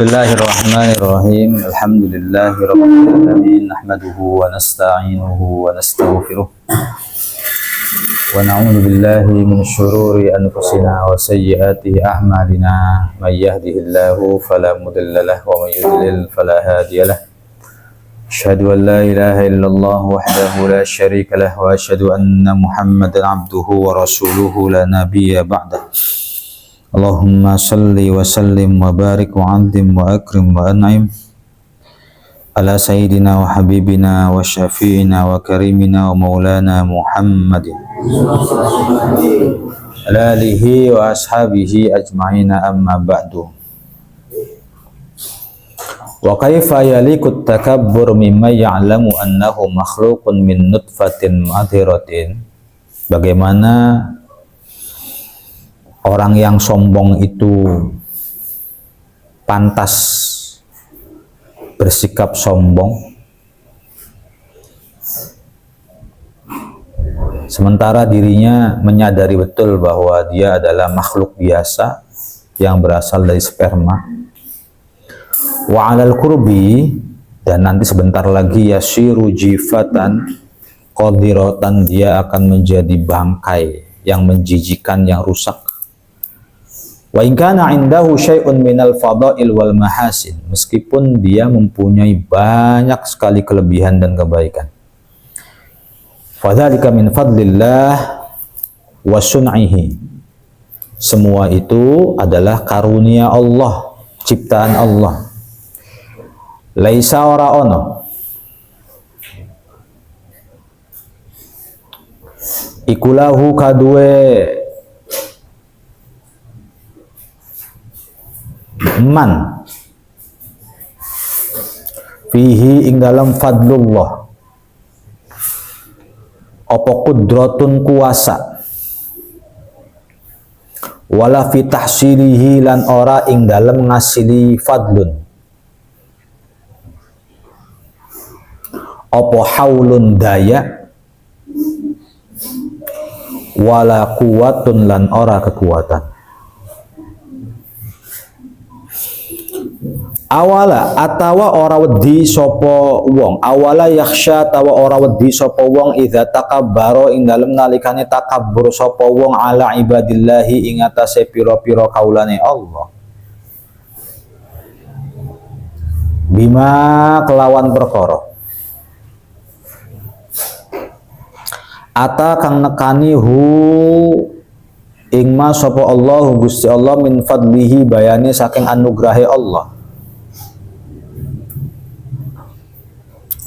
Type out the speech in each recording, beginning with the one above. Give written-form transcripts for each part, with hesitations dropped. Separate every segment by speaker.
Speaker 1: Bismillahirrahmanirrahim. Alhamdulillahirabbil alamin. Nahmaduhu wa nasta'inuhu wa nastaghfiruh. Wa na'udzu billahi min syururi anfusina wa sayyiati a'malina. May yahdihillahu fala mudilla lahu wa may yudlil fala hadiyalah. Asyhadu an la ilaha illallah wahdahu la syarika lahu wa asyhadu anna Muhammadan 'abduhu wa rasuluhu la nabiyya ba'dah. Allahumma salli wa sallim wa barik wa 'azzim wa akrim wa an'im ala sayyidina wa habibina wa syafi'ina wa karimina wa maulana Muhammadin ala alihi wa ashabihi ajma'ina amma ba'du. Wa kaifa yalikut takabbur mimma ya'lamu annahu makhluqun min nutfatin madhiratin. Bagaimana orang yang sombong itu pantas bersikap sombong, sementara dirinya menyadari betul bahwa dia adalah makhluk biasa yang berasal dari sperma. Wa 'alal qurbi, dan nanti sebentar lagi yasiru jifatan qadiratan, dia akan menjadi bangkai yang menjijikan, yang rusak. Wa in kana 'indahu syai'un minal fadha'il wal mahasin, meskipun dia mempunyai banyak sekali kelebihan dan kebaikan. Fadzalika min fadlillah wa sun'ihi, semua itu adalah karunia Allah, ciptaan Allah. Laisa ora ono ikulahu kadue man fihi ing dalam fadlullah apa kudratun kuasa, wala fi tahsilihi lan ora ing dalam ngasili fadlun apa haulun daya, wala kuwatun lan ora kekuatan. Awala atawa ora wedi sapa wong, awala yakhsha tawa ora wedi sapa wong idza takabbara ing dalem nalikane takabbur sapa wong ala ibadillahi ing atase pira-pira kaulane Allah. Bima kelawan perkara ata kang nekani hu ing ma sapa Allah Gusti Allah min fadlihi, bayane saking anugrahe Allah.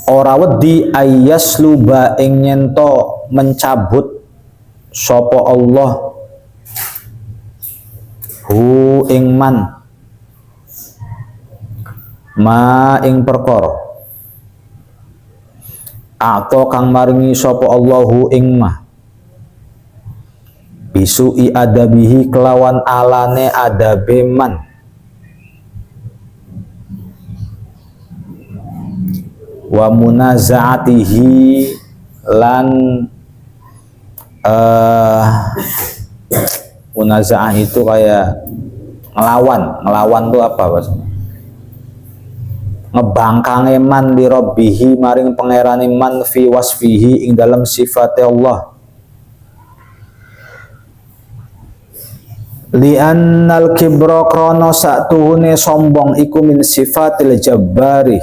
Speaker 1: Ora wedi ayyasluba ing nyento mencabut sapa Allah hu ing man ma ing perkara atau kang maringi sapa Allahu ing ma bisui adabihi kelawan alane adabe man, wa munazaatihi lan munazaah itu kayak ngelawan tuh apa bahasanya, ngebangkange man li rabbihi maring pangerane man fi wasfihi ing dalam sifate Allah. Li annal kibra krana satuhune sombong iku min sifatil jabbari,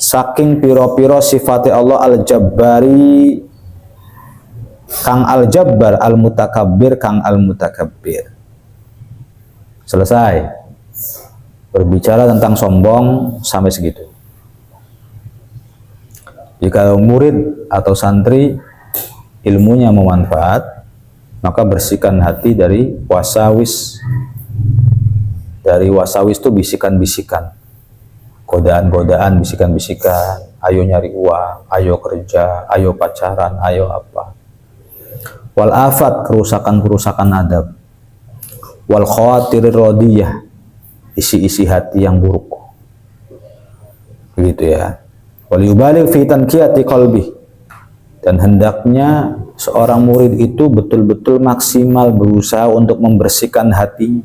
Speaker 1: saking piro-piro sifate Allah al-jabbari kang al-jabbar, al-mutakabbir kang al-mutakabbir. Selesai berbicara tentang sombong sampai segitu. Jika murid atau santri ilmunya memanfaat, maka bersihkan hati dari wasawis. Dari wasawis itu bisikan-bisikan, godaan-godaan, bisikan-bisikan, ayo nyari uang, ayo kerja, ayo pacaran, ayo apa. Wal afat, kerusakan-kerusakan adab. Wal khawatir radiyah, isi-isi hati yang buruk. Begitu ya. Wal yubaligh fi tankiyati qalbi, dan hendaknya seorang murid itu betul-betul maksimal berusaha untuk membersihkan hatinya.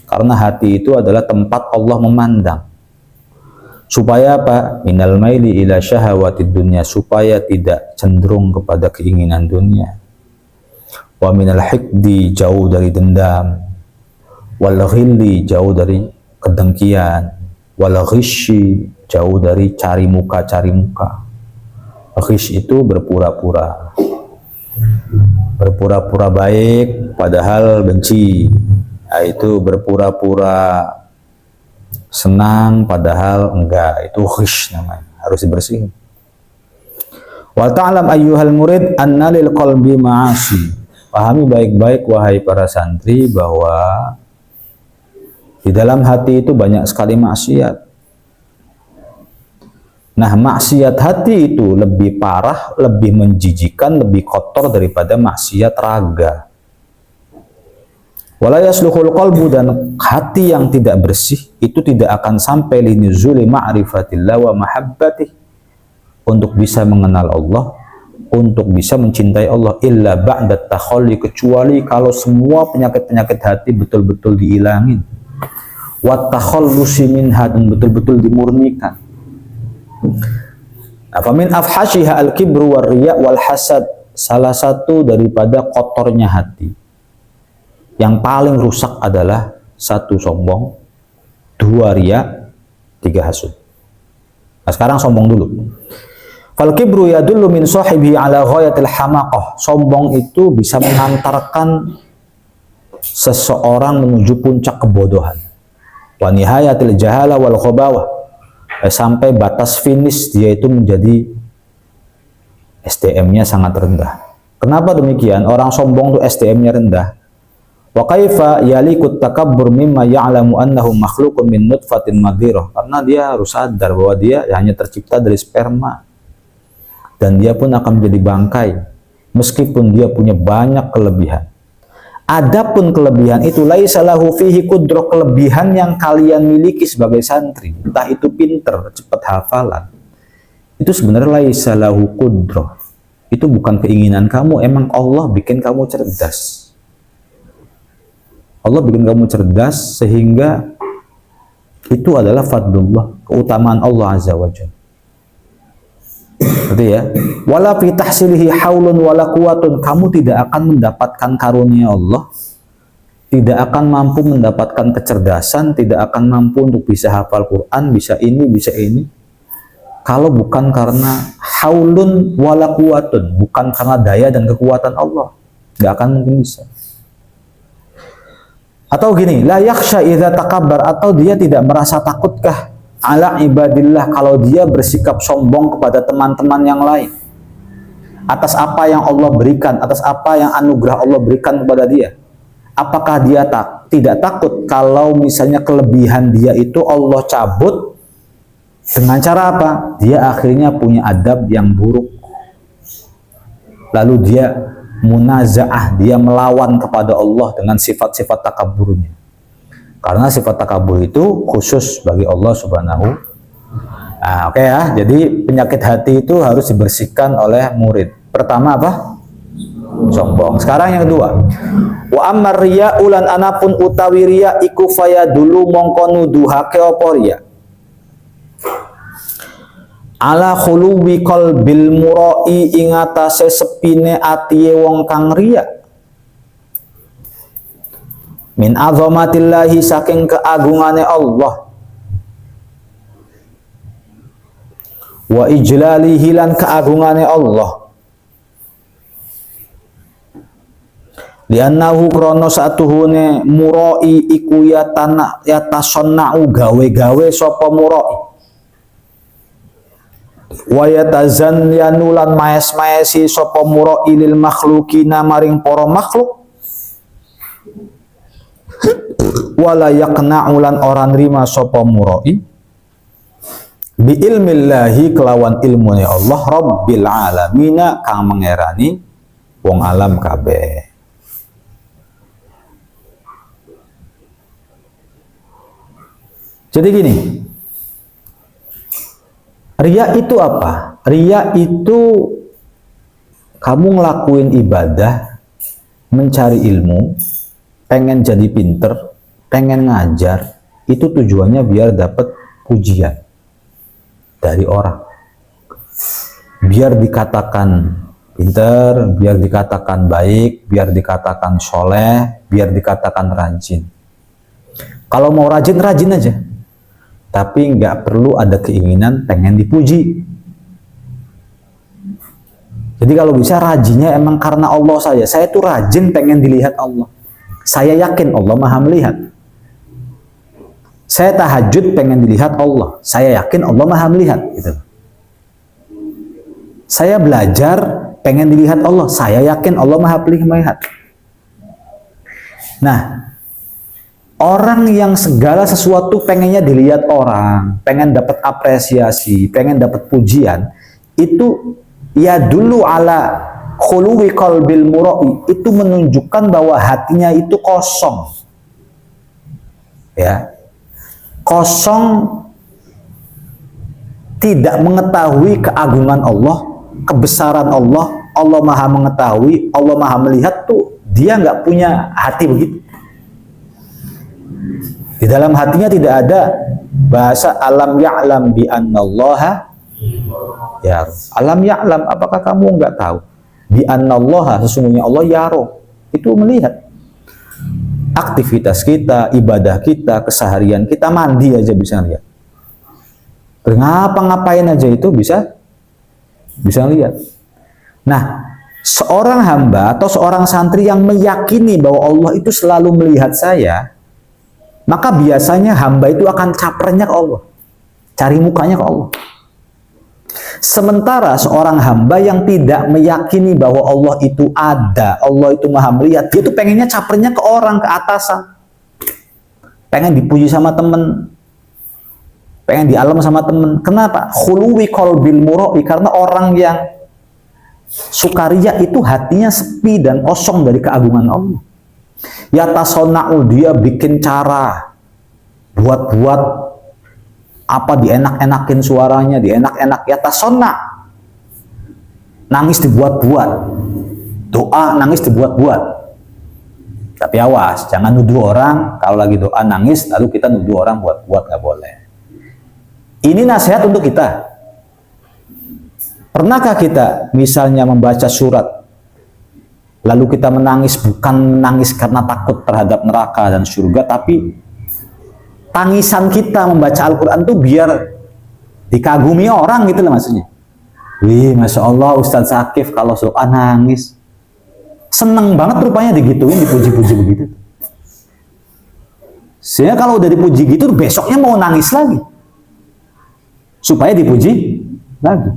Speaker 1: Karena hati itu adalah tempat Allah memandang. Supaya apa? Minal maili ila syahawatid dunya, supaya tidak cenderung kepada keinginan dunia. Wa minal hikdi, jauh dari dendam. Wal ghilli, jauh dari kedengkian. Wal ghisyi, jauh dari cari muka. Ghish itu berpura-pura. Berpura-pura baik padahal benci. Itu berpura-pura senang padahal enggak, itu ghish namanya, harus dibersihin. Wa ta'lam ayyuhal murid anna lil qalbi ma'asi. Pahami baik-baik wahai para santri bahwa di dalam hati itu banyak sekali maksiat. Nah, maksiat hati itu lebih parah, lebih menjijikan, lebih kotor daripada maksiat raga. Wala yasluhul qalbu, dan hati yang tidak bersih itu tidak akan sampai linuzuli ma'rifatillah wa mahabbatih, untuk bisa mengenal Allah, untuk bisa mencintai Allah, illa ba'da takhalli, kecuali kalau semua penyakit-penyakit hati betul-betul dihilangin, wa takhallusi minha, dan betul-betul dimurnikan. Famin afhashiha al-kibru war riya wal hasad, salah satu daripada kotornya hati yang paling rusak adalah 1, sombong, 2, riya, 3, hasud. Nah, sekarang sombong dulu. Fal kibru yadullu min sahibi ala ghayatil hamaqah. Sombong itu bisa mengantarkan seseorang menuju puncak kebodohan. Wa nihayatil jahala wal khabawah, sampai batas finish dia itu menjadi SDM-nya sangat rendah. Kenapa demikian? Orang sombong itu SDM-nya rendah. Wa kaifa yalikut takabbur mimma ya'lamu annahu makhluqun min nutfatin madhirah. Karena dia harus sadar bahwa dia hanya tercipta dari sperma. Dan dia pun akan menjadi bangkai meskipun dia punya banyak kelebihan. Adapun kelebihan itu laisa lahu fihi qudrah, kelebihan yang kalian miliki sebagai santri, entah itu pinter, cepat hafalan, itu sebenarnya laisa lahu qudrah. Itu bukan keinginan kamu, emang Allah bikin kamu cerdas. Allah bikin kamu cerdas sehingga itu adalah fadlullah, keutamaan Allah Azza wa Jalla. Berarti ya, wala fi tahsilihi haulun wala quwatun, kamu tidak akan mendapatkan karunia Allah, tidak akan mampu mendapatkan kecerdasan, tidak akan mampu untuk bisa hafal Quran, bisa ini, kalau bukan karena haulun wala quwatun, bukan karena daya dan kekuatan Allah, nggak akan mungkin bisa. Atau gini, la yakhsha idza takabbar, atau dia tidak merasa takutkah ala ibadillah, kalau dia bersikap sombong kepada teman-teman yang lain atas apa yang Allah berikan, atas apa yang anugerah Allah berikan kepada dia. Apakah dia tidak takut kalau misalnya kelebihan dia itu Allah cabut dengan cara apa? Dia akhirnya punya adab yang buruk, lalu dia munazaah, dia melawan kepada Allah dengan sifat-sifat takaburnya. Karena sifat takabur itu khusus bagi Allah Subhanahu. Nah, oke ya. Jadi penyakit hati itu harus dibersihkan oleh murid. Pertama apa? Sombong. Sekarang yang kedua. Wa ammar riya ulan anapun utawi riya iku faya dulu mongko nuduhake apa riya? Ala khuluwi qalbil murai, ing atase sepine atiye wong kang riya. Min azamatillahi, saking keagungane Allah, wa ijlalihi, lan keagungane Allah, liannahu krono satuhune murai iku yatasonna'u, gawe-gawe sapa murai, wa yatazanyanu, lan maes-maesi sapa murai lil makhlukina maring para makhluk, wala yaqna'u, lan ora nrima sapa murai bi ilmillahi, kelawan ilmune Allah, rabbil alamina, kang mengerani wong alam kabeh. Jadi gini, riya itu apa? Riya itu kamu ngelakuin ibadah, mencari ilmu, pengen jadi pinter, pengen ngajar, itu tujuannya biar dapat pujian dari orang. Biar dikatakan pinter, biar dikatakan baik, biar dikatakan soleh, biar dikatakan rajin. Kalau mau rajin, rajin aja. Tapi nggak perlu ada keinginan pengen dipuji. Jadi kalau bisa rajinnya emang karena Allah saja. Saya tuh rajin pengen dilihat Allah. Saya yakin Allah maha melihat. Saya tahajud pengen dilihat Allah. Saya yakin Allah maha melihat. Gitu. Saya belajar pengen dilihat Allah. Saya yakin Allah maha melihat. Nah, orang yang segala sesuatu pengennya dilihat orang, pengen dapat apresiasi, pengen dapat pujian, itu ya dulu ala khuluwi qalbil mura'i, itu menunjukkan bahwa hatinya itu kosong. Ya. Kosong, tidak mengetahui keagungan Allah, kebesaran Allah, Allah maha mengetahui, Allah maha melihat, tuh dia nggak punya hati begitu. Di dalam hatinya tidak ada bahasa alam ya'lam bi annallaha ya. Alam ya'lam, apakah kamu nggak tahu? Bi annallaha, sesungguhnya Allah yaro, itu melihat. Aktivitas kita, ibadah kita, keseharian kita, mandi aja bisa lihat. Ngapa-ngapain aja itu bisa lihat. Nah, seorang hamba atau seorang santri yang meyakini bahwa Allah itu selalu melihat saya, maka biasanya hamba itu akan capernya ke Allah, cari mukanya ke Allah. Sementara seorang hamba yang tidak meyakini bahwa Allah itu ada, Allah itu maha melihat, dia tuh pengennya capernya ke orang, ke atasan. Pengen dipuji sama temen, pengen di alam sama temen. Kenapa? Khuluwi qalbil mura'i, karena orang yang sukaria itu hatinya sepi dan kosong dari keagungan Allah. Ya tasona'u, dia bikin cara, buat-buat apa, dienak-enakin suaranya, dienak-enak, ya tasonna, nangis dibuat-buat, doa nangis dibuat-buat. Tapi awas, jangan nuduh orang kalau lagi doa nangis lalu kita nuduh orang buat-buat, nggak boleh. Ini nasihat untuk kita. Pernahkah kita misalnya membaca surat lalu kita menangis, bukan menangis karena takut terhadap neraka dan surga, tapi tangisan kita membaca Al-Quran tuh biar dikagumi orang gitu loh maksudnya. Wih, Masya Allah Ustadz Sakif kalau doa nangis. Seneng banget rupanya digituin, dipuji-puji begitu. Sehingga kalau udah dipuji gitu, besoknya mau nangis lagi. Supaya dipuji lagi.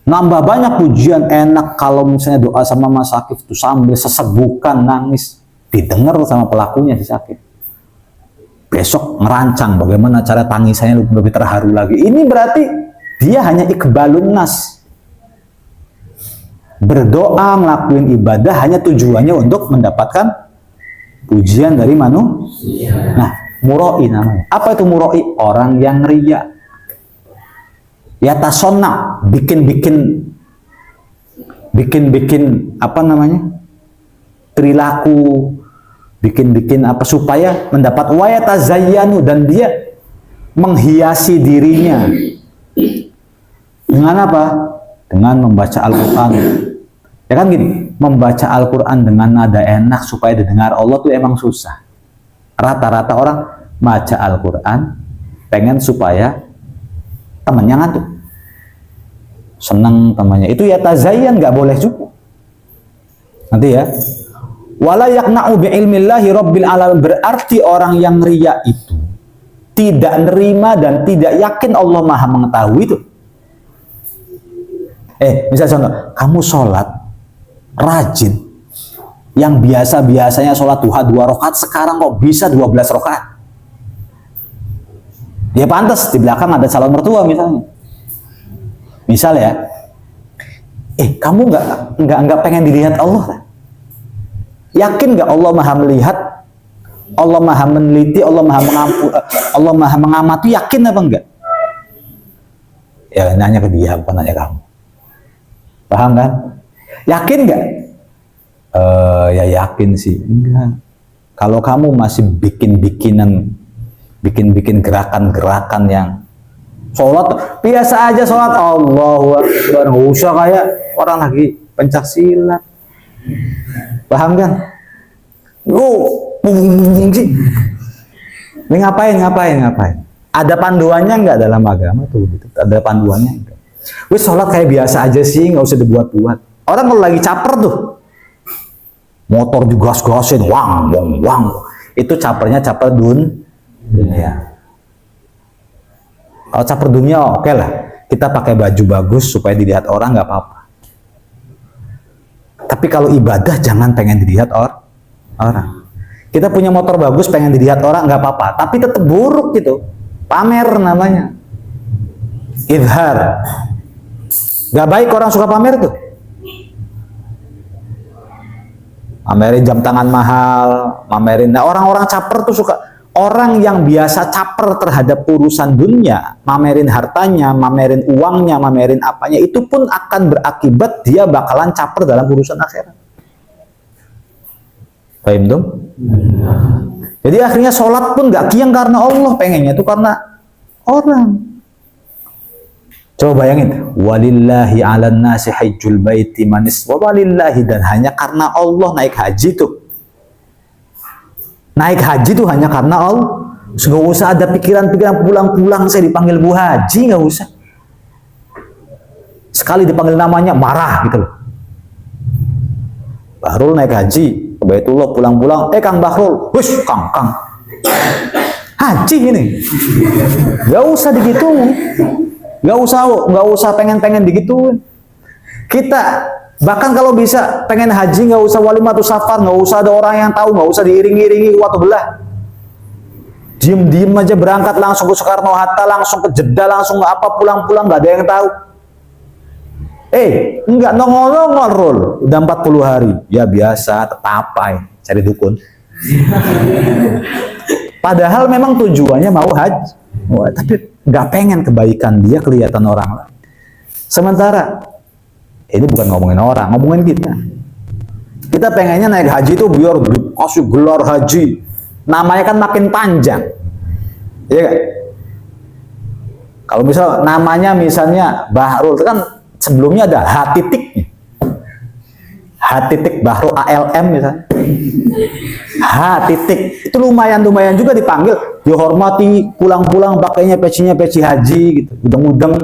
Speaker 1: Nambah banyak pujian, enak kalau misalnya doa sama Mas Sakif tuh sambil sesegukan nangis. Didengar sama pelakunya si Sakif. Besok ngerancang bagaimana cara tangisannya lebih terharu lagi. Ini berarti dia hanya iqbalun nas. Berdoa, ngelakuin ibadah hanya tujuannya untuk mendapatkan pujian dari manusia. Nah, mura'i namanya. Apa itu mura'i? Orang yang riya. Ya tasonna, bikin apa namanya? Perilaku, bikin apa supaya mendapat wayata zayyanu, dan dia menghiasi dirinya dengan apa? Dengan membaca Al-Quran. Ya kan gini, membaca Al-Quran dengan nada enak supaya didengar Allah tuh emang susah. Rata-rata orang baca Al-Quran pengen supaya temannya ngantuk, seneng temannya. Itu ya tazayyan, nggak boleh juga. Nanti ya. Wala yakna'u bi'ilmillahi rabbil alamin, berarti orang yang riya itu tidak nerima dan tidak yakin Allah maha mengetahui itu. Misal contoh, kamu sholat rajin, yang biasa-biasanya sholat duha 2 rakaat, sekarang kok bisa 12 rakaat. Ya pantas di belakang ada calon mertua misalnya. Misal ya, kamu nggak pengen dilihat Allah kan? Yakin nggak Allah maha melihat, Allah maha meneliti, Allah maha mengampuni, Allah maha mengamati, yakin apa enggak? Ya nanya ke dia, bukan nanya kamu. Paham kan? Yakin nggak? Ya yakin sih. Enggak. Kalau kamu masih bikin gerakan-gerakan yang sholat biasa aja, sholat Allahu Akbar, nggak usah kayak orang lagi pencak silat, paham kan? Ini ngapain? Ada panduannya nggak dalam agama tuh? Gitu. Ada panduannya enggak? Wih, sholat kayak biasa aja sih, nggak usah dibuat-buat. Orang kalau lagi caper tuh, motor digas-gasin, wang. Itu capernya caper dunia. Kalau caper dunia oke lah, kita pakai baju bagus supaya dilihat orang nggak apa-apa. Tapi kalau ibadah jangan pengen dilihat orang. Kita punya motor bagus pengen dilihat orang nggak apa-apa, tapi tetap buruk gitu. Pamer namanya. Izhar. Gak baik orang suka pamer tuh. Pamerin jam tangan mahal, pamerin. Nah, orang-orang caper tuh suka. Orang yang biasa caper terhadap urusan dunia, pamerin hartanya, pamerin uangnya, pamerin apanya, itu pun akan berakibat dia bakalan caper dalam urusan akhirat. Paham dong? Jadi akhirnya sholat pun gak kiyang karena Allah, pengennya tuh karena orang. Coba bayangin, walillahi 'alan nasi hajjul baiti manis walillahi, dan hanya karena Allah naik haji tuh. Naik haji tuh hanya karena Allah. Nggak usah ada pikiran-pikiran pulang-pulang saya dipanggil Bu Haji, nggak usah. Sekali dipanggil namanya marah gitu loh. Bahrul naik haji ke Baitullah, pulang-pulang, Kang Bahrul, hush, Kang. Haji ini. Nggak usah digituin. Nggak usah pengen digituin. Kita bahkan kalau bisa pengen haji nggak usah walimatus safar, nggak usah ada orang yang tahu, nggak usah diiringi waktu belah. Diem aja berangkat langsung ke Soekarno Hatta, langsung ke Jeddah, langsung apa, pulang-pulang nggak ada yang tahu. Enggak nongol Rul, udah 40 hari. Ya biasa, tetapai, cari dukun. Padahal memang tujuannya mau haji, tapi nggak pengen kebaikan dia kelihatan orang lain. Sementara ini bukan ngomongin orang, ngomongin kita. Kita pengennya naik haji itu biar dikasih gelar haji, namanya kan makin panjang, iya kan? Kalau misal namanya misalnya Bahrul, itu kan sebelumnya ada H titik, Bahrul ALM misalnya. H titik itu lumayan juga dipanggil, dihormati, pulang-pulang pakainya pecinya peci haji gitu, udang-udang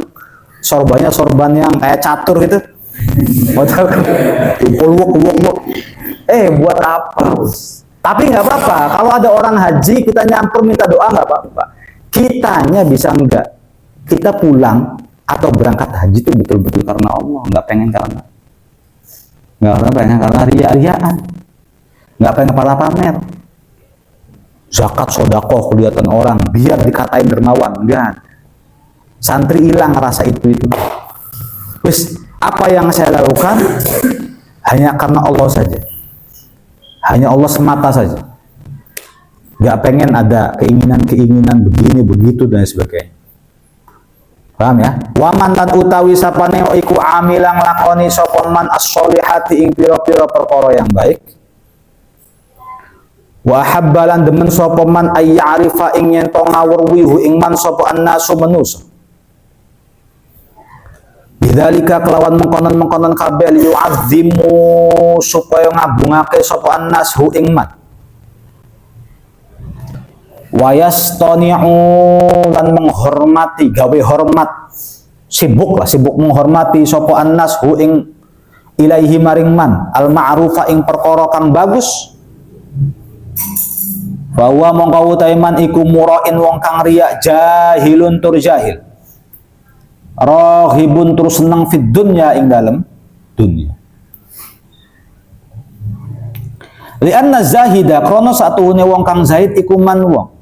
Speaker 1: sorban yang kayak catur gitu. Buat apa? Tapi nggak apa-apa. Kalau ada orang haji kita nyamper minta doa nggak apa-apa. Kitanya bisa enggak? Kita pulang atau berangkat haji itu betul-betul karena Allah, nggak pengen karena ria-riaan, nggak pengen pamer. Zakat sodakoh kelihatan orang biar dikatain dermawan, enggak. Santri hilang rasa itu. Wis, apa yang saya lakukan hanya karena Allah saja, hanya Allah semata saja, nggak pengen ada keinginan begini begitu dan sebagainya. Paham ya? Waman lan utawi sapane iku amilang lakoni sapa man as-sholihati ing pira-pira perkara yang baik. Wa habbalan demen sapa man ay ya'rifa ing yen to ngawruhi ing man sapa annasu manusa. Bidzalika kelawan mengkonon kabeh yu'azzimu supaya ngabungake sapa annas hu ing man. Wa yastani'u lan menghormati, gawe hormat, sibuk menghormati sapa annas hu ing ilaihi maring man al ma'rufa ing perkara kang bagus. Bahwa mongko utahe man iku murain wong kang riya, jahilun tur jahil, rohibun tur seneng fid dunya ing dalem dunya. Lianna zahida krono satuhune wong kang zahid iku man wong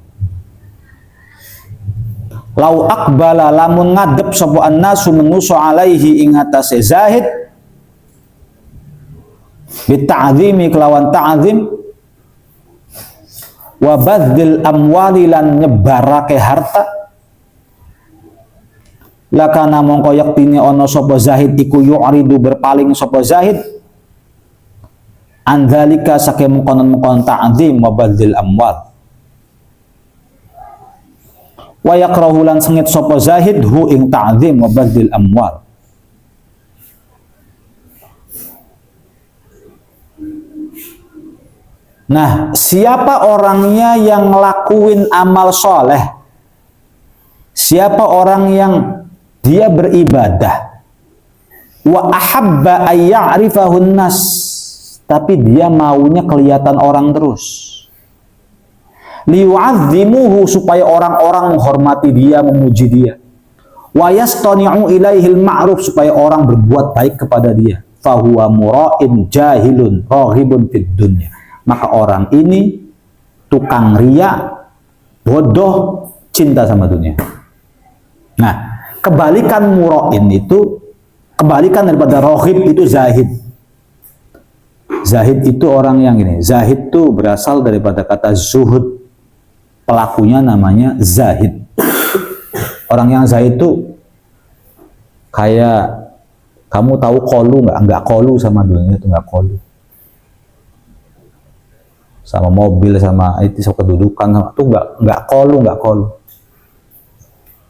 Speaker 1: lau akbala lamun ngadep sapa annasu menuso alaihi ing atase zahid bita'zimi kelawan ta'zim wa badzil amwali lan nyebarake harta lakana mongko yaktine ana sapa zahid iku yu'ridu berpaling sapa zahid Andzalika saking mengkonon ta'zim wa badil amwal. Wa yakrahu lan sengit sapa zahid hu ing ta'zim wa badil amwal. Nah, siapa orangnya yang ngelakuin amal soleh, siapa orang yang dia beribadah, wa ahabba ayya'rifahun nas, tapi dia maunya kelihatan orang terus, liyu'azzimuhu, supaya orang-orang menghormati dia, memuji dia, wa yastani'u ilaihil ma'ruf, supaya orang berbuat baik kepada dia, fahuwa mura'in jahilun raghibun fid dunya, maka orang ini tukang riya, bodoh, cinta sama dunia. Nah, kebalikan mura'in itu, kebalikan daripada raghib itu zahid. Zahid itu orang yang ini. Zahid itu berasal daripada kata zuhud. Pelakunya namanya zahid. Orang yang zahid itu kayak, kamu tahu kolu nggak? Nggak kolu sama dunia itu, nggak kolu. Sama mobil, sama itu, sama kedudukan, itu nggak kolu,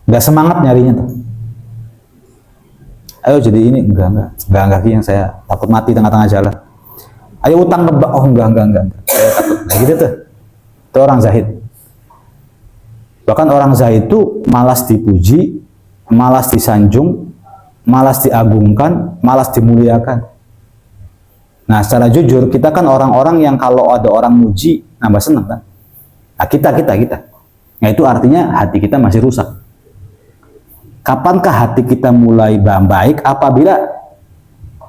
Speaker 1: nggak semangat nyarinya tuh. Ayo jadi ini, enggak yang saya takut mati tengah-tengah jalan. Ayo utang ke bank, oh enggak, saya takut. Nah gitu tuh, itu orang zahid. Bahkan orang zahid itu malas dipuji, malas disanjung, malas diagungkan, malas dimuliakan. Nah, secara jujur kita kan orang-orang yang kalau ada orang muji nambah senang kan. Nah, kita. Nah, itu artinya hati kita masih rusak. Kapankah hati kita mulai baik? Apabila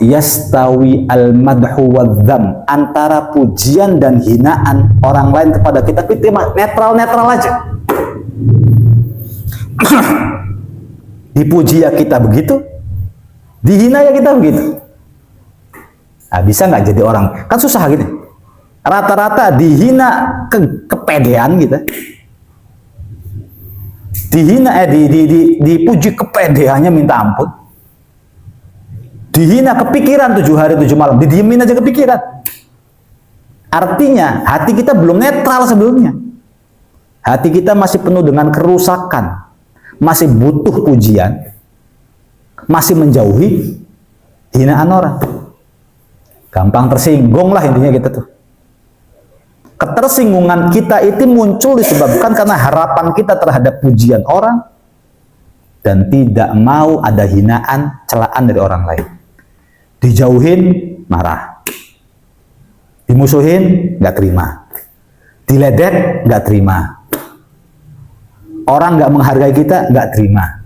Speaker 1: yastawi al-madhu wadzam, antara pujian dan hinaan orang lain kepada kita netral aja. Dipuji ya kita begitu, dihina ya kita begitu. Nah, bisa nggak jadi orang? Kan susah gitu. Rata-rata dihina kepedean gitu. Dihina dipuji kepedeannya minta ampun. Dihina kepikiran 7 hari 7 malam, didiemin aja kepikiran. Artinya hati kita belum netral sebelumnya. Hati kita masih penuh dengan kerusakan, masih butuh pujian, masih menjauhi hinaan orang. Gampang tersinggung lah intinya kita tuh. Ketersinggungan kita itu muncul disebabkan karena harapan kita terhadap pujian orang dan tidak mau ada hinaan, celaan dari orang lain. Dijauhin, marah. Dimusuhin, nggak terima. Diledek, nggak terima. Orang nggak menghargai kita, nggak terima.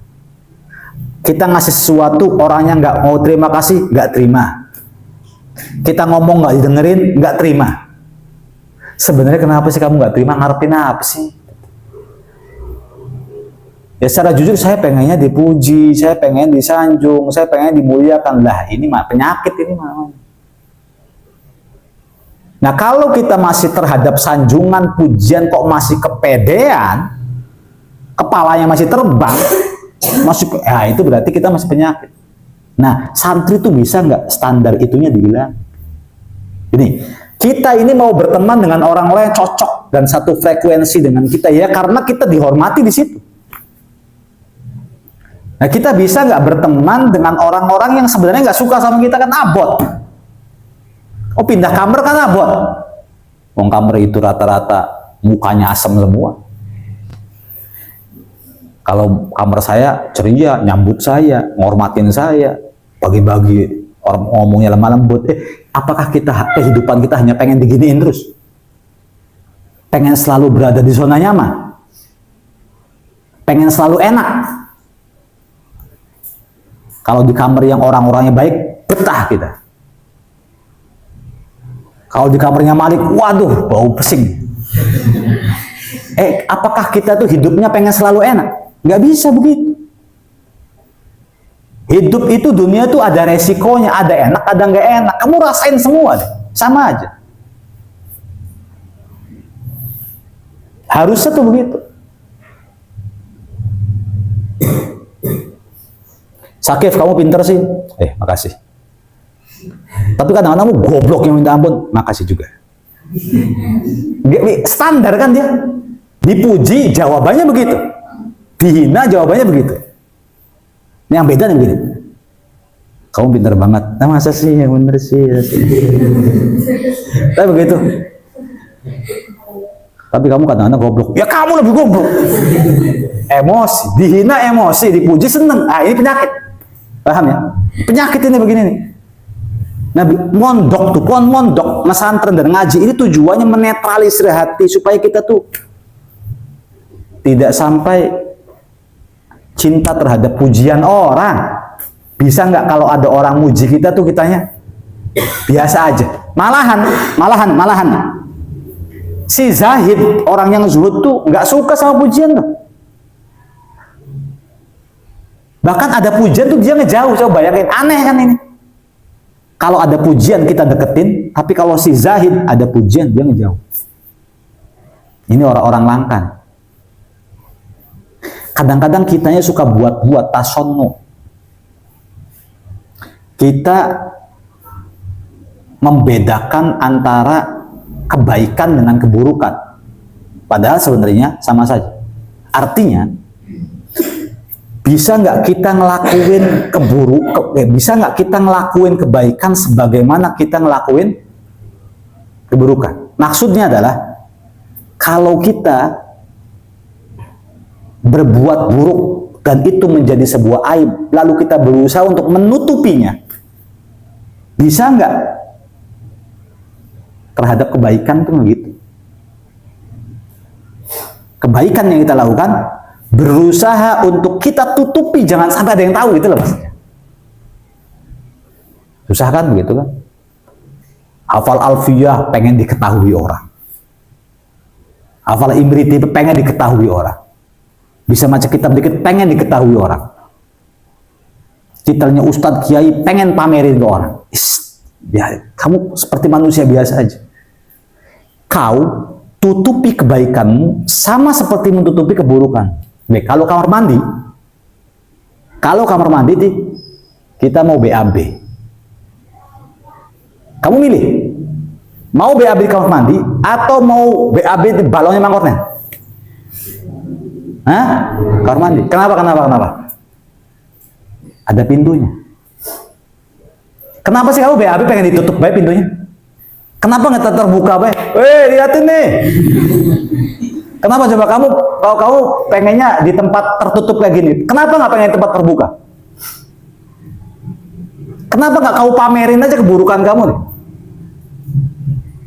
Speaker 1: Kita ngasih sesuatu, orangnya nggak mau terima kasih, nggak terima. Kita ngomong nggak didengerin, nggak terima. Sebenarnya kenapa sih kamu nggak terima? Ngarepin apa sih? Ya secara jujur saya pengennya dipuji, saya pengen disanjung, saya pengen dimuliakan. Lah ini mah penyakit ini mah. Nah kalau kita masih terhadap sanjungan, pujian kok masih kepedean, kepalanya masih terbang, ya itu berarti kita masih penyakit. Nah, santri itu bisa nggak standar itunya dihilang? Ini, kita ini mau berteman dengan orang lain cocok dan satu frekuensi dengan kita ya karena kita dihormati di situ. Nah, kita bisa nggak berteman dengan orang-orang yang sebenarnya nggak suka sama kita kan abot. Oh, pindah kamar kan abot. Wong kamar itu rata-rata mukanya asam semua. Kalau kamar saya ceria, nyambut saya, ngormatin saya, bagi-bagi orang ngomongnya lemah lembut. Apakah kehidupan kita hanya pengen diginiin terus? Pengen selalu berada di zona nyaman? Pengen selalu enak? Kalau di kamar yang orang-orangnya baik, betah kita. Kalau di kamarnya Malik, waduh, bau pesing. Apakah kita tuh hidupnya pengen selalu enak? Nggak bisa begitu. Hidup itu dunia tuh ada resikonya, ada enak, ada nggak enak. Kamu rasain semua deh, sama aja. Harusnya tuh begitu. Sakif, kamu pinter sih. Makasih. Tapi kadang-kadang goblok yang minta ampun, makasih juga. Standar kan dia. Dipuji jawabannya begitu. Dihina jawabannya begitu. Ini yang beda nih begini. Kamu pintar banget. Nah, masa sih yang bener sih. Tapi begitu. Tapi kamu kadang-kadang goblok. Ya kamu lebih goblok. Emosi, dihina emosi, dipuji seneng. Ah, ini penyakit. Paham ya? Penyakit ini begini nih. Nabi mondok tuh, mondok, pesantren dan ngaji ini tujuannya menetralisir hati supaya kita tuh tidak sampai cinta terhadap pujian orang. Bisa nggak kalau ada orang muji kita tuh kitanya biasa aja. Malahan. Si zahid, orang yang zuhud tuh nggak suka sama pujian tuh. Bahkan ada pujian tuh dia ngejauh. Coba bayangin, aneh kan ini. Kalau ada pujian kita deketin, tapi kalau si zahid ada pujian dia ngejauh. Ini orang-orang langkan. Kadang-kadang kitanya suka buat-buat tasonnu. Kita membedakan antara kebaikan dengan keburukan. Padahal sebenarnya sama saja. Artinya, bisa nggak kita ngelakuin bisa nggak kita ngelakuin kebaikan sebagaimana kita ngelakuin keburukan? Maksudnya adalah, kalau kita berbuat buruk dan itu menjadi sebuah aib, lalu kita berusaha untuk menutupinya, bisa nggak terhadap kebaikan itu begitu? Kebaikan yang kita lakukan berusaha untuk kita tutupi, jangan sampai ada yang tahu, gitu loh maksudnya. Susah kan begitu kan? Hafal alfiyah pengen diketahui orang. Hafal imriti pengen diketahui orang. Bisa baca kitab dikit pengen diketahui orang. Titelnya Ustadz Kiai pengen pamerin ke orang. Ya, kamu seperti manusia biasa aja. Kau tutupi kebaikanmu sama seperti menutupi keburukan. Baik, kalau kamar mandi nih, kita mau BAB. Kamu milih, mau BAB di kamar mandi atau mau BAB di balonnya mangkoknya? Hah? Kamar mandi. Kenapa? Ada pintunya. Kenapa sih kamu BAB pengen ditutup baik pintunya? Kenapa nggak terbuka baik? Lihatin nih. Kenapa coba kalau kamu pengennya di tempat tertutup kayak gini? Kenapa nggak pengen di tempat terbuka? Kenapa nggak kamu pamerin aja keburukan kamu nih?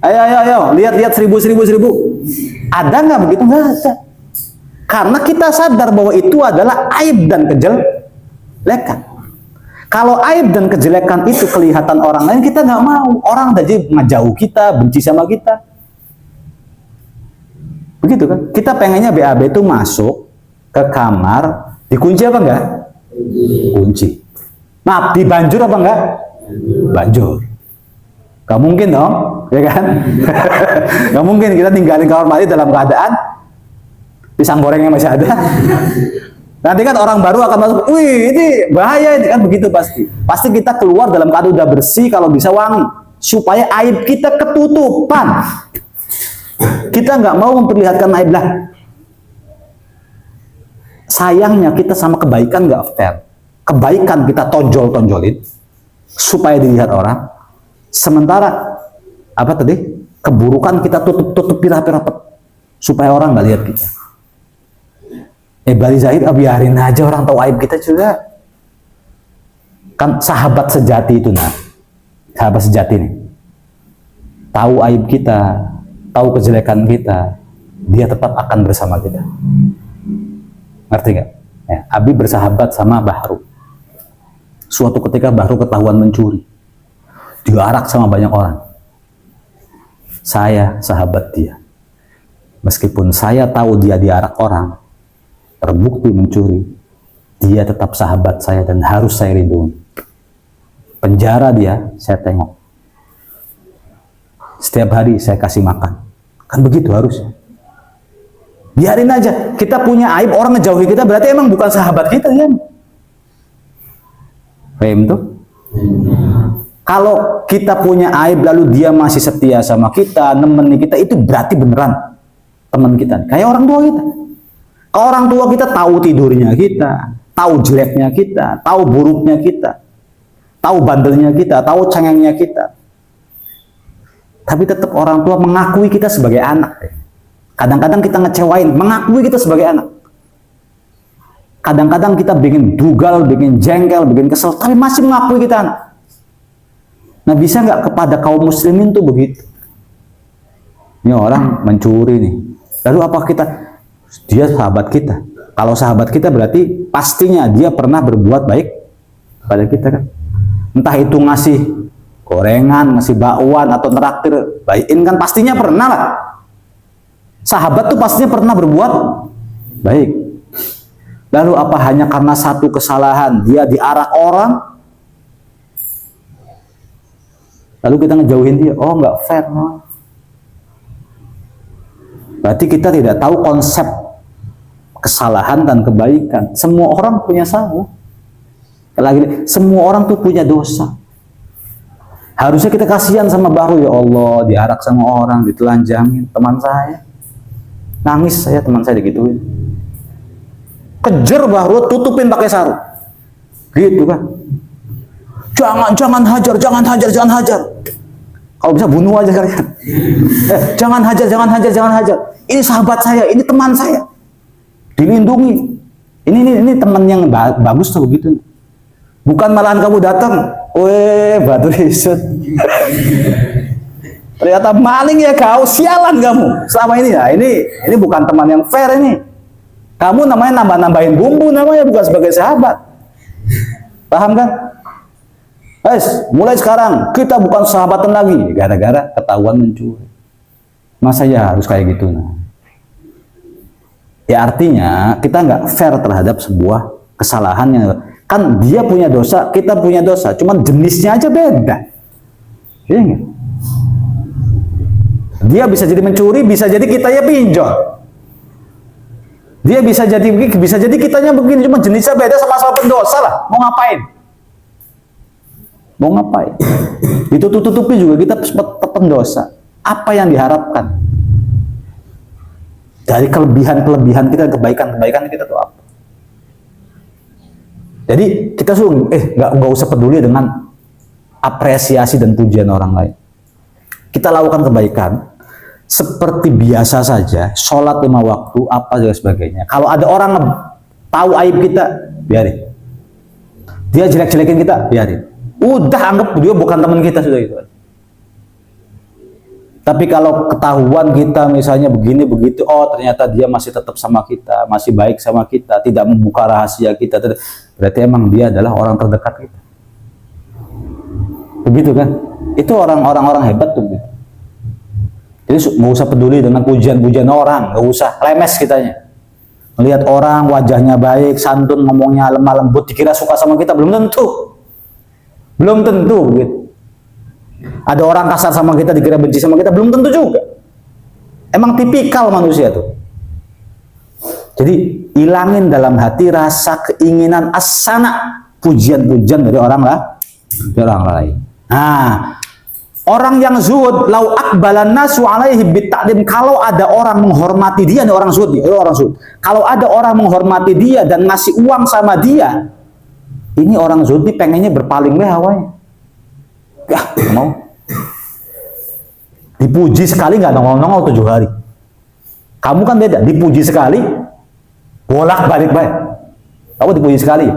Speaker 1: Ayo, lihat seribu. Ada nggak begitu? Nggak ada. Karena kita sadar bahwa itu adalah aib dan kejelekan. Kalau aib dan kejelekan itu kelihatan orang lain, kita nggak mau. Orang jadi ngejauh kita, benci sama kita. Begitu kan? Kita pengennya BAB itu masuk ke kamar, dikunci apa enggak? Kunci. Maaf, dibanjur apa enggak? Banjur. Gak mungkin dong, ya kan? Gak mungkin kita tinggalin kamar mandi dalam keadaan pisang gorengnya masih ada. Nanti kan orang baru akan masuk, wih ini bahaya ini, kan begitu pasti. Pasti kita keluar dalam keadaan udah bersih, kalau bisa wangi. Supaya aib kita ketutupan. Kita nggak mau memperlihatkan aib lah. Sayangnya kita sama kebaikan nggak fair. Kebaikan kita tonjolin supaya dilihat orang. Sementara apa tadi? Keburukan kita tutupi rapi-rapi supaya orang nggak lihat kita. Bali Zahid, biarin aja orang tahu aib kita juga. Kan sahabat sejati itu, sahabat sejati nih. Tahu aib kita, tahu kejelekan kita, dia tetap akan bersama kita. Ngerti nggak? Ya, Abi bersahabat sama Bahru. Suatu ketika Bahru ketahuan mencuri, diarak sama banyak orang. Saya sahabat dia. Meskipun saya tahu dia diarak orang, terbukti mencuri, dia tetap sahabat saya dan harus saya lindungi. Penjara dia, saya tengok. Setiap hari saya kasih makan. Kan begitu harusnya. Biarin aja. Kita punya aib, orang ngejauhi kita, berarti emang bukan sahabat kita, kan? Paham tuh? Kalau kita punya aib lalu dia masih setia sama kita, nemenin kita, itu berarti beneran teman kita. Kayak orang tua kita. Kalau orang tua kita tahu tidurnya kita, tahu jeleknya kita, tahu buruknya kita, tahu bandelnya kita, tahu cengengnya kita. Tapi tetap orang tua mengakui kita sebagai anak. Kadang-kadang kita ngecewain, mengakui kita sebagai anak. Kadang-kadang kita bikin dugal, bikin jengkel, bikin kesel, tapi masih mengakui kita anak. Nah, bisa nggak kepada kaum muslimin tuh begitu? Ini orang mencuri nih. Lalu apa kita? Dia sahabat kita. Kalau sahabat kita berarti pastinya dia pernah berbuat baik pada kita kan? Entah itu ngasih gorengan, ngasih bakwan atau neraktir, baikin kan pastinya pernah lah. Sahabat tuh pastinya pernah berbuat baik. Lalu apa hanya karena satu kesalahan dia diarak orang? Lalu kita ngejauhin dia, oh nggak fair. No. Berarti kita tidak tahu konsep kesalahan dan kebaikan. Semua orang punya salah. Lagi, semua orang tuh punya dosa. Harusnya kita kasihan sama baru, ya Allah, diarak sama orang, ditelanjangin, teman saya. Nangis saya, teman saya digituin. Kejar baru, tutupin pakai sarung. Gitu kan. Jangan hajar, jangan hajar, jangan hajar. Kalau bisa bunuh aja kalian. Jangan hajar, jangan hajar, jangan hajar. Ini sahabat saya, ini teman saya. Dilindungi. Ini teman yang bagus tuh begitu. Bukan malahan kamu datang, weh batu isut. Ternyata maling ya kau, sialan kamu. Selama ini ya, ini bukan teman yang fair ini. Kamu namanya nambah-nambahin bumbu namanya, bukan sebagai sahabat. Paham kan? Mulai sekarang kita bukan sahabatan lagi gara-gara ketahuan mencuri. Masa ya harus kayak gitu? Nah, ya artinya kita nggak fair terhadap sebuah kesalahan yang kan dia punya dosa, kita punya dosa, cuman jenisnya aja beda. Iya nggak? Dia bisa jadi mencuri, bisa jadi kitanya pinjol. Dia bisa jadi kitanya begini, cuma jenisnya beda, sama-sama pendosa lah. Mau ngapain? Mau ngapain? Ditutup-tutupi juga kita pendosa. Apa yang diharapkan dari kelebihan-kelebihan kita, kebaikan-kebaikan kita tuh apa? Jadi kita suruh nggak usah peduli dengan apresiasi dan pujian orang lain. Kita lakukan kebaikan seperti biasa saja, sholat 5 waktu, apa dan sebagainya. Kalau ada orang tahu aib kita, biarin. Dia jelek-jelekin kita, biarin. Udah anggap dia bukan teman kita, sudah itu. Tapi kalau ketahuan kita misalnya begini begitu, oh ternyata dia masih tetap sama kita, masih baik sama kita, tidak membuka rahasia kita, berarti emang dia adalah orang terdekat kita. Begitu kan? Itu orang-orang hebat tuh. Jadi nggak usah peduli dengan pujian-pujian orang, nggak usah lemes kitanya. Melihat orang wajahnya baik, santun, ngomongnya lemah lembut, dikira suka sama kita, belum tentu. Belum tentu gitu. Ada orang kasar sama kita, dikira benci sama kita, belum tentu juga. Emang tipikal manusia tuh. Jadi hilangin dalam hati rasa keinginan asana, pujian-pujian dari orang lain. Nah, orang yang zuhud, lau akbalan nasu alaihi bitta'dim, kalau ada orang menghormati dia, nih orang zuhud, kalau ada orang menghormati dia dan ngasih uang sama dia, ini orang zuhud pengennya berpaling hawanya. Mau dipuji sekali nggak nongol-nongol 7 hari. Kamu kan beda, dipuji sekali bolak-balik baik. Kamu dipuji sekali,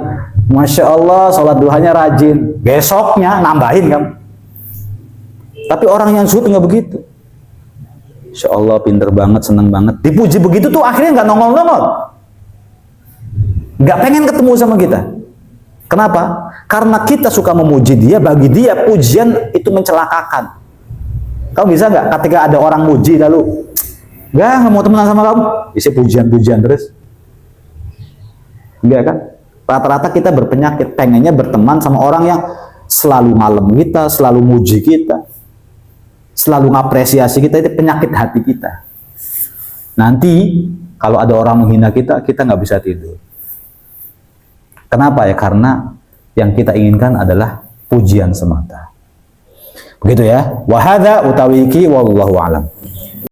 Speaker 1: masya Allah, sholat duhanya rajin, besoknya nambahin kamu. Tapi orang yang zuhud nggak begitu. Insya Allah pinter banget, seneng banget, dipuji begitu tuh akhirnya nggak nongol-nongol, nggak pengen ketemu sama kita. Kenapa? Karena kita suka memuji dia, bagi dia pujian itu mencelakakan. Kamu bisa nggak ketika ada orang muji lalu nggak mau temenan sama kamu, isi pujian-pujian terus? Enggak kan? Rata-rata kita berpenyakit, pengennya berteman sama orang yang selalu ngalem kita, selalu muji kita, selalu ngapresiasi kita. Itu penyakit hati kita. Nanti kalau ada orang menghina kita, kita nggak bisa tidur. Kenapa ya? Karena yang kita inginkan adalah pujian semata. Begitu ya. Wa hadza utawi iki wallahu alam.